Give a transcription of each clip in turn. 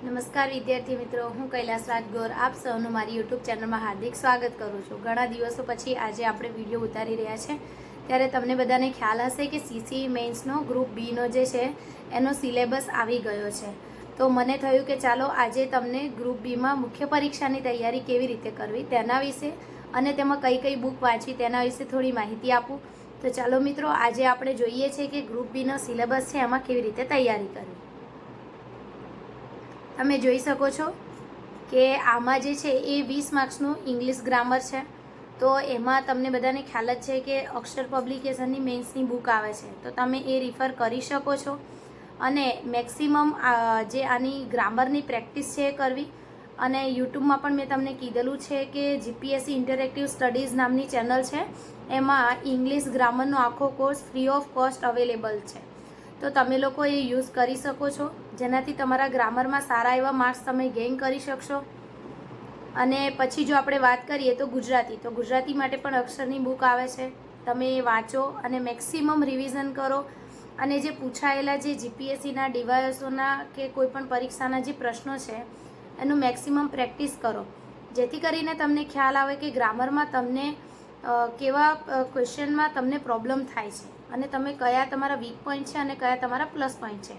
નમસ્કાર વિદ્યાર્થી મિત્રો, હું કૈલાસ રાજગોર આપ સૌનું મારી યુટ્યુબ ચેનલમાં હાર્દિક સ્વાગત કરું છું। ઘણા દિવસો પછી આજે આપણે વિડીયો ઉતારી રહ્યા છે, ત્યારે તમને બધાને ખ્યાલ હશે કે સીસી મેન્સનો ગ્રુપ બીનો જે છે એનો સિલેબસ આવી ગયો છે। તો મને થયું કે ચાલો આજે તમને ગ્રુપ બીમાં મુખ્ય પરીક્ષાની તૈયારી કેવી રીતે કરવી તેના વિશે અને તેમાં કઈ કઈ બુક વાંચવી તેના વિશે થોડી માહિતી આપું। તો ચાલો મિત્રો, આજે આપણે જોઈએ છે કે ગ્રુપ બીનો સિલેબસ છે એમાં કેવી રીતે તૈયારી કરવી। તમે જોઈ શકો છો કે આમાં જે છે એ 20 માર્ક્સનું ઇંગ્લિશ ગ્રામર છે। તો એમાં તમને બધાને ખ્યાલ જ છે કે અક્ષર પબ્લિકેશનની મેન્સની બુક આવે છે, તો તમે એ રિફર કરી શકો છો। અને મેક્સિમમ જે આની ગ્રામરની પ્રેક્ટિસ છે એ કરવી। અને યુટ્યુબમાં પણ મેં તમને કીધેલું છે કે જીપીએસસી ઇન્ટરેક્ટિવ સ્ટડીઝ નામની ચેનલ છે, એમાં ઇંગ્લિશ ગ્રામરનો આખો course free of cost available છે। તો તમે લોકો એ યુઝ કરી શકો છો, જેનાથી તમારા ગ્રામરમાં સારા એવા માર્ક્સ તમે ગેઇન કરી શકશો। અને પછી જો આપણે વાત કરીએ તો ગુજરાતી માટે પણ અક્ષરની બુક આવે છે, તમે એ વાંચો અને મેક્સિમમ રિવિઝન કરો। અને જે પૂછાયેલા જે જીપીએસસીના ડીવાયએસઓના કે કોઈ પણ પરીક્ષાના જે પ્રશ્નો છે એનું મેક્સિમમ પ્રેક્ટિસ કરો, જેથી કરીને તમને ખ્યાલ આવે કે ગ્રામરમાં તમને કેવા ક્વેશ્ચનમાં તમને પ્રોબ્લેમ થાય છે અને તમે કયા તમારા વીક પોઈન્ટ છે અને કયા તમારા પ્લસ પોઈન્ટ છે।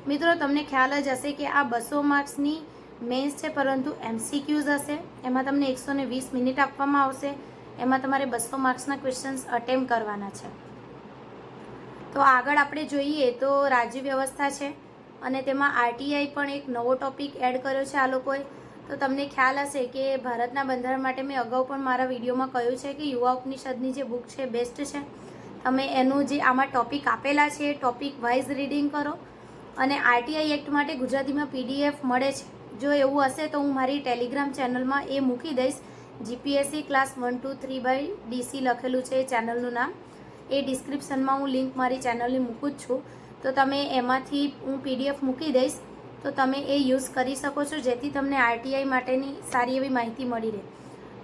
મિત્રો, તમને ખ્યાલ જ હશે કે આ 200 માર્ક્સની મેન્સ છે, પરંતુ એમસીક્યુઝ હશે। એમાં તમને 120 મિનિટ આપવામાં આવશે, એમાં તમારે 200 માર્ક્સના ક્વેશ્ચન્સ અટેમ્પ કરવાના છે। તો આગળ આપણે જોઈએ તો રાજ્ય વ્યવસ્થા છે અને તેમાં આરટીઆઈ પણ એક નવો ટોપિક એડ કર્યો છે આ લોકોએ। તો તમને ખ્યાલ હશે કે ભારતના બંધારણ માટે મેં અગાઉ પણ મારા વિડીયોમાં કહ્યું છે કે યુવા ઉપનિષદની જે બુક છે બેસ્ટ છે। તમે એનું જે આમાં ટોપિક આપેલા છે એ ટોપિક વાઇઝ રીડિંગ કરો। અને આરટીઆઈ એક્ટ માટે ગુજરાતીમાં પીડીએફ મળે છે, જો એવું હશે તો હું મારી ટેલિગ્રામ ચેનલમાં એ મૂકી દઈશ। જીપીએસસી ક્લાસ 1 2 3 બાય ડીસી લખેલું છે એ ચેનલનું નામ, એ ડિસ્ક્રિપ્શનમાં હું લિંક મારી ચેનલની મૂકું જ છું। તો તમે એમાંથી હું પીડીએફ મૂકી દઈશ, તો તમે એ યુઝ કરી શકો છો, જેથી તમને આરટીઆઈ માટેની સારી એવી માહિતી મળી રહે।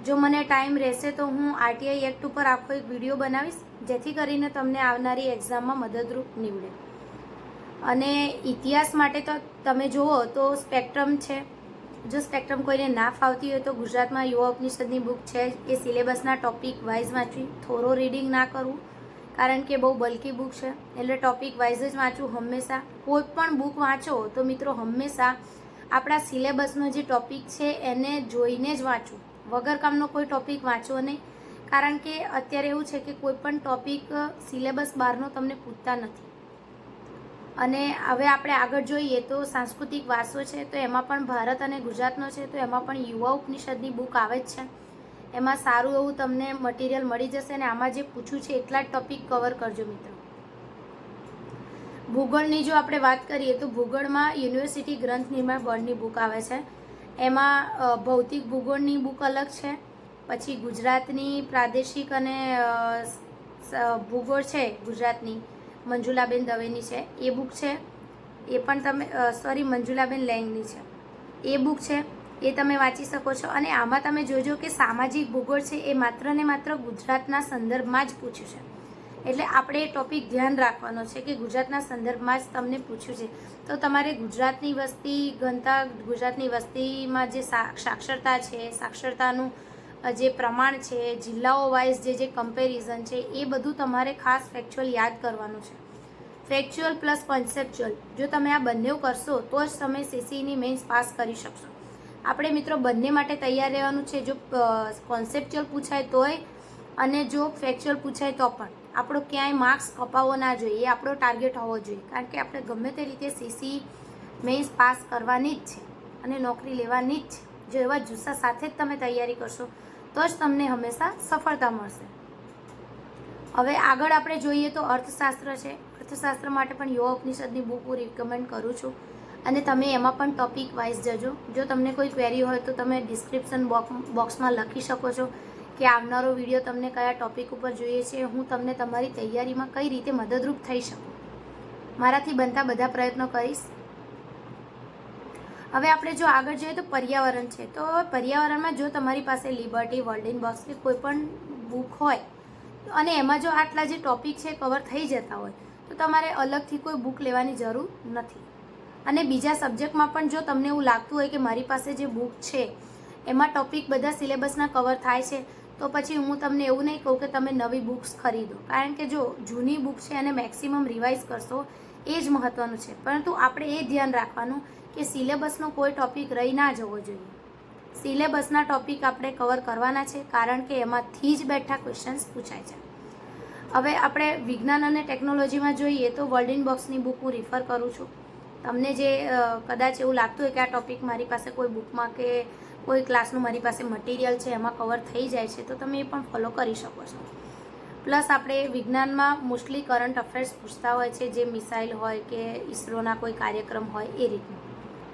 જો મને ટાઈમ રહેશે તો હું આરટીઆઈ એક્ટ ઉપર આખો એક વિડીયો બનાવીશ, જેથી કરીને તમને આવનારી એક્ઝામમાં મદદરૂપ નીવડે। અને ઇતિહાસ માટે તો તમે જુઓ તો સ્પેક્ટ્રમ છે, જો સ્પેક્ટ્રમ કોઈને ના ફાવતી હોય તો ગુજરાતમાં યુવા ઉપનિષદની બુક છે, એ સિલેબસના ટોપિક વાઇઝ વાંચવી, થોરો રીડિંગ ના કરવું, કારણ કે બહુ બલ્કી બુક છે, એટલે ટોપિક વાઇઝ જ વાંચવું હંમેશા। કોઈ પણ બુક વાંચો તો મિત્રો હંમેશા આપણા સિલેબસનો જે ટોપિક છે એને જોઈને જ વાંચવું, વગર કામનો કોઈ ટોપિક વાંચવો નહીં, કારણ કે અત્યારે એવું છે કે કોઈ પણ ટોપિક સિલેબસ બહારનો તમને પૂછતા નથી। અને હવે આપણે આગળ જોઈએ તો સાંસ્કૃતિક વારસો છે, તો એમાં પણ ભારત અને ગુજરાતનો છે, તો એમાં પણ યુવા ઉપનિષદની બુક આવે જ છે, એમાં સારું એવું તમને મટીરિયલ મળી જશે। અને આમાં જે પૂછ્યું છે એટલા જ ટોપિક કવર કરજો મિત્રો। ભૂગોળની જો આપણે વાત કરીએ તો ભૂગોળમાં યુનિવર્સિટી ગ્રંથ નિર્માણ બોર્ડની બુક આવે છે, એમાં ભૌતિક ભૂગોળની બુક અલગ છે, પછી ગુજરાતની પ્રાદેશિક અને ભૂગોળ છે ગુજરાતની મંજુલાબેન દવેની છે એ બુક છે, એ પણ તમે મંજુલાબેન લેંગની છે એ બુક છે, એ તમે વાંચી શકો છો। અને આમાં તમે જોજો કે સામાજિક ભૂગોળ છે એ માત્ર ને માત્ર ગુજરાતના સંદર્ભમાં જ પૂછ્યું છે, એટલે આપણે એ ટોપિક ધ્યાન રાખવાનો છે કે ગુજરાતના સંદર્ભમાં જ તમને પૂછ્યું છે। તો તમારે ગુજરાતની વસ્તી ઘનતા, ગુજરાતની વસ્તીમાં જે સાક્ષરતા છે, સાક્ષરતાનું જે પ્રમાણ છે, જિલ્લાઓ વાઇઝ જે કમ્પેરિઝન છે, એ બધું તમારે ખાસ ફેક્ચ્યુઅલ યાદ કરવાનું છે। ફેક્ચ્યુઅલ પ્લસ કોન્સેપ્ચ્યુઅલ, જો તમે આ બંને કરશો તો જ તમે સીસીની મેન્સ પાસ કરી શકશો। આપણે મિત્રો બંને માટે તૈયાર રહેવાનું છે, જો કોન્સેપ્ચ્યુઅલ પૂછાય તોય અને જો ફેક્ચ્યુઅલ પૂછાય તો પણ આપણો ક્યાંય માર્ક્સ કપાવવો ના જોઈએ, એ આપણો ટાર્ગેટ હોવો જોઈએ, કારણ કે આપણે ગમે તે રીતે સીસી મેન્સ પાસ કરવાની જ છે અને નોકરી લેવાની જ છે। જો એવા જુસ્સા સાથે જ તમે તૈયારી કરશો તો જ તમને હંમેશા સફળતા મળશે। હવે આગળ આપણે જોઈએ તો અર્થશાસ્ત્ર છે, અર્થશાસ્ત્ર માટે પણ યુવા ઉપનિષદની બુક હું રિકમેન્ડ કરું છું, અને તમે એમાં પણ ટોપિક વાઇઝ જજો। જો તમને કોઈ ક્વેરી હોય તો તમે ડિસ્ક્રિપ્શન બોક્સમાં લખી શકો છો કે આવનારો વિડીયો તમને કયા ટોપિક ઉપર જોઈએ છે, હું તમને તમારી તૈયારીમાં કઈ રીતે મદદરૂપ થઈ શકું, મારાથી બનતા બધા પ્રયત્નો કરીશ। હવે આપણે જો આગળ જોઈએ તો પર્યાવરણ છે, તો પર્યાવરણમાં જો તમારી પાસે લિબર્ટી, વર્લ્ડ ઇન બોક્સ કે કોઈ પણ બુક હોય અને એમાં જો આટલા જે ટોપિક છે કવર થઈ જતા હોય તો તમારે અલગથી કોઈ બુક લેવાની જરૂર નથી। અને બીજા સબ્જેક્ટમાં પણ જો તમને એવું લાગતું હોય કે મારી પાસે જે બુક છે એમાં ટોપિક બધા સિલેબસના કવર થાય છે, તો પછી હું તમને એવું નહીં કહું કે તમે નવી બુક્સ ખરીદો, કારણ કે જો જૂની બુક છે એને મેક્સિમમ રિવાઇઝ કરશો એ જ મહત્ત્વનું છે. પરંતુ આપણે એ ધ્યાન રાખવાનું કે સિલેબસનો કોઈ ટોપિક રહી ના જવો જોઈએ. સિલેબસના ટોપિક આપણે કવર કરવાના છે, કારણ કે એમાંથી જ બેઠા ક્વેશ્ચન્સ પૂછાય છે. હવે આપણે વિજ્ઞાન અને ટેકનોલોજીમાં જોઈએ તો વર્લ્ડ ઇન બોક્સની બુક હું રિફર કરું છું. તમને જે કદાચ એવું લાગતું હોય કે આ ટોપિક મારી પાસે કોઈ બુકમાં કે કોઈ ક્લાસનું મારી પાસે મટીરિયલ છે એમાં કવર થઈ જાય છે, તો તમે એ પણ ફોલો કરી શકો છો. પ્લસ આપણે વિજ્ઞાનમાં મોસ્ટલી કરંટ અફેર્સ પૂછતા હોય છે, જે મિસાઇલ હોય કે ઇસરોના કોઈ કાર્યક્રમ હોય એ રીતનું,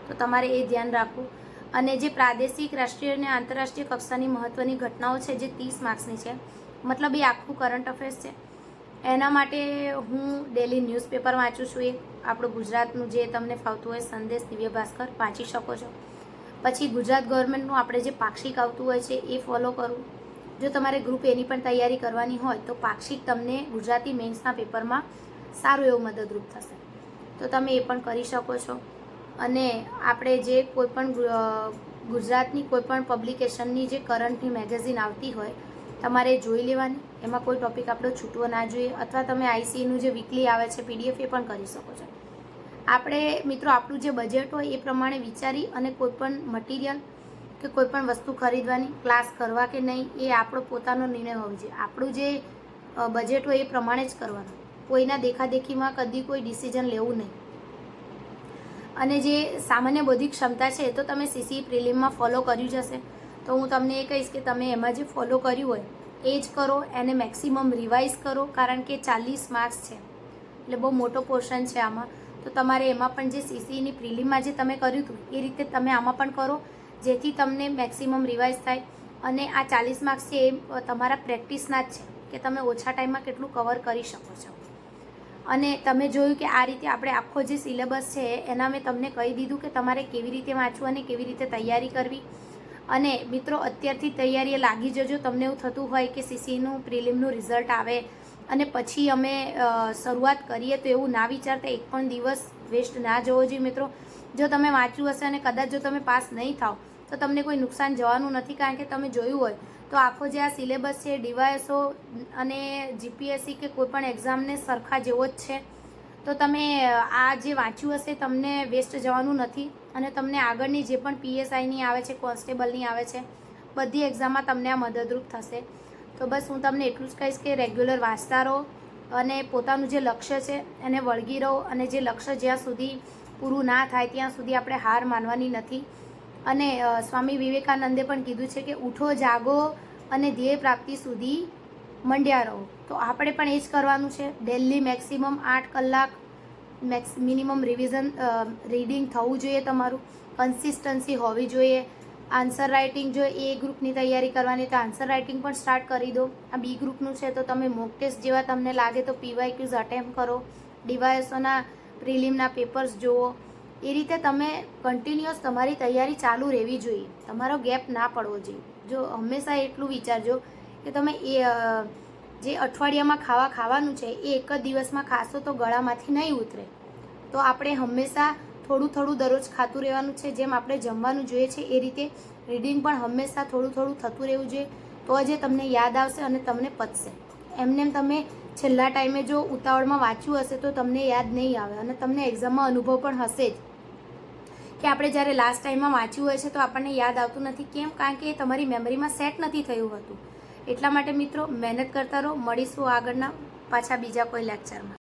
તો તમારે એ ધ્યાન રાખવું. અને જે પ્રાદેશિક, રાષ્ટ્રીય અને આંતરરાષ્ટ્રીય કક્ષાની મહત્ત્વની ઘટનાઓ છે જે 30 માર્ક્સની છે, મતલબ એ આખું કરંટ અફેર્સ છે. એના માટે હું ડેલી ન્યૂઝપેપર વાંચું છું. એ આપણું ગુજરાતનું જે તમને ફાવતું હોય, સંદેશ, દિવ્ય ભાસ્કર વાંચી શકો છો. પછી ગુજરાત ગવર્મેન્ટનું આપણે જે પાક્ષિક આવતું હોય છે એ ફોલો કરવું. જો તમારે ગ્રુપ એની પણ તૈયારી કરવાની હોય તો પાક્ષિક તમને ગુજરાતી મેન્સના પેપરમાં સારું એવું મદદરૂપ થશે, તો તમે એ પણ કરી શકો છો. અને આપણે જે કોઈપણ ગુજરાતની કોઈપણ પબ્લિકેશનની જે કરંટની મેગેઝિન આવતી હોય તમારે જોઈ લેવાની, એમાં કોઈ ટોપિક આપણો છૂટવો ના જોઈએ. અથવા તમે આઈસીનું જે વીકલી આવે છે PDF એ પણ કરી શકો છો. આપણે મિત્રો આપણું જે બજેટ હોય એ પ્રમાણે વિચારી અને કોઈપણ મટીરિયલ કે કોઈપણ વસ્તુ ખરીદવાની, ક્લાસ કરવા કે નહીં, એ આપણો પોતાનો નિર્ણય હોવો જોઈએ. આપણું જે બજેટ હોય એ પ્રમાણે જ કરવાનું, કોઈના દેખાદેખીમાં કદી કોઈ ડિસિઝન લેવું નહીં. અને જે સામાન્ય બૌદ્ધિક ક્ષમતા છે તો તમે CCE પ્રિલિમમાં ફોલો કર્યું જ હશે, તો હું તમને એ કહીશ કે તમે એમાં જે ફોલો કર્યું હોય એ જ કરો, એને મેક્સિમમ રિવાઇઝ કરો, કારણ કે 40 માર્ક્સ છે એટલે બહુ મોટો પોર્શન છે આમાં. તો તમારે એમાં પણ જે CCEની પ્રિલિમમાં જે તમે કર્યું હતું એ રીતે તમે આમાં પણ કરો, જેથી તમને મેક્સિમમ રિવાઇઝ થાય. અને આ 40 માર્ક્સ છે એ તમારા પ્રેક્ટિસના જ છે કે તમે ઓછા ટાઈમમાં કેટલું કવર કરી શકો છો. અને તમે જોયું કે આ રીતે આપણે આખો જે સિલેબસ છે એના મેં તમને કહી દીધું કે તમારે કેવી રીતે વાંચવું અને કેવી રીતે તૈયારી કરવી. અને મિત્રો અત્યારથી તૈયારીએ લાગી જજો. તમને એવું થતું હોય કે CCEનું પ્રિલિમનું રિઝલ્ટ આવે અને પછી અમે શરૂઆત કરીએ, તો એવું ના વિચારતા. એક પણ દિવસ વેસ્ટ ના જવો જોઈએ મિત્રો. જો તમે વાંચ્યું હશે અને કદાચ જો તમે પાસ નહીં થાવ તો તમને કોઈ નુકસાન જવાનું નથી, કારણ કે તમે જોયું હોય તો આખો જે આ સિલેબસ છે DYSO અને GPSC કે કોઈપણ એક્ઝામને સરખા જેવો જ છે. તો તમે આ જે વાંચ્યું હશે તમને વેસ્ટ જવાનું નથી. અને તમને આગળની જે પણ PSIની આવે છે, કોન્સ્ટેબલની આવે છે, બધી એક્ઝામમાં તમને આ મદદરૂપ થશે. તો બસ હું તમને એટલું જ કહીશ કે રેગ્યુલર વાંચતા રહો અને પોતાનું જે લક્ષ્ય છે એને વળગી રહો. અને જે લક્ષ્ય જ્યાં સુધી પૂરું ના થાય ત્યાં સુધી આપણે હાર માનવાની નથી. અને સ્વામી વિવેકાનંદે પણ કીધું છે કે ઉઠો, જાગો અને ધ્યેય પ્રાપ્તિ સુધી મંડ્યા રહો. તો આપણે પણ એ જ કરવાનું છે. ડેલી મેક્સિમમ 8 કલાક મિનિમમ રિવિઝન રીડિંગ થવું જોઈએ. તમારું કન્સિસ્ટન્સી હોવી જોઈએ. આન્સર રાઇટિંગ જો A ગ્રુપની તૈયારી કરવાની તો આન્સર રાઇટિંગ પણ સ્ટાર્ટ કરી દો. આ B ગ્રુપનું છે તો તમે મોક ટેસ્ટ જેવા તમને લાગે તો PYQs અટેમ્પ કરો. DYSOના પ્રિલિમના પેપર્સ જુઓ. એ રીતે તમે કન્ટિન્યુઅસ તમારી તૈયારી ચાલુ રહેવી જોઈએ. તમારો ગેપ ના પડવો જોઈએ. જો હંમેશા એટલું વિચારજો કે તમે જે અઠવાડિયામાં ખાવાનું છે એ એક જ દિવસમાં ખાશો તો ગળામાંથી નહીં ઉતરે. તો આપણે હંમેશા થોડું થોડું દરરોજ ખાતું રહેવાનું છે. જેમ આપણે જમવાનું જોઈએ છે એ રીતે રીડિંગ પણ હંમેશા થોડું થોડું થતું રહેવું જોઈએ. તો જે તમને યાદ આવશે અને તમને પચશે. એમને તમે છેલ્લા ટાઈમે જો ઉતાવળમાં વાંચ્યું હશે તો તમને યાદ નહીં આવે અને તમને એક્ઝામમાં અનુભવ પણ હશે જ કે આપણે જ્યારે લાસ્ટ ટાઈમમાં વાંચ્યું હોય છે તો આપણને યાદ આવતું નથી. કેમ? કારણ કે એ તમારી મેમરીમાં સેટ નથી થયું હતું. એટલા માટે મિત્રો મહેનત કરતા રહો. મળીશું આગળના પાછા બીજા કોઈ લેક્ચરમાં.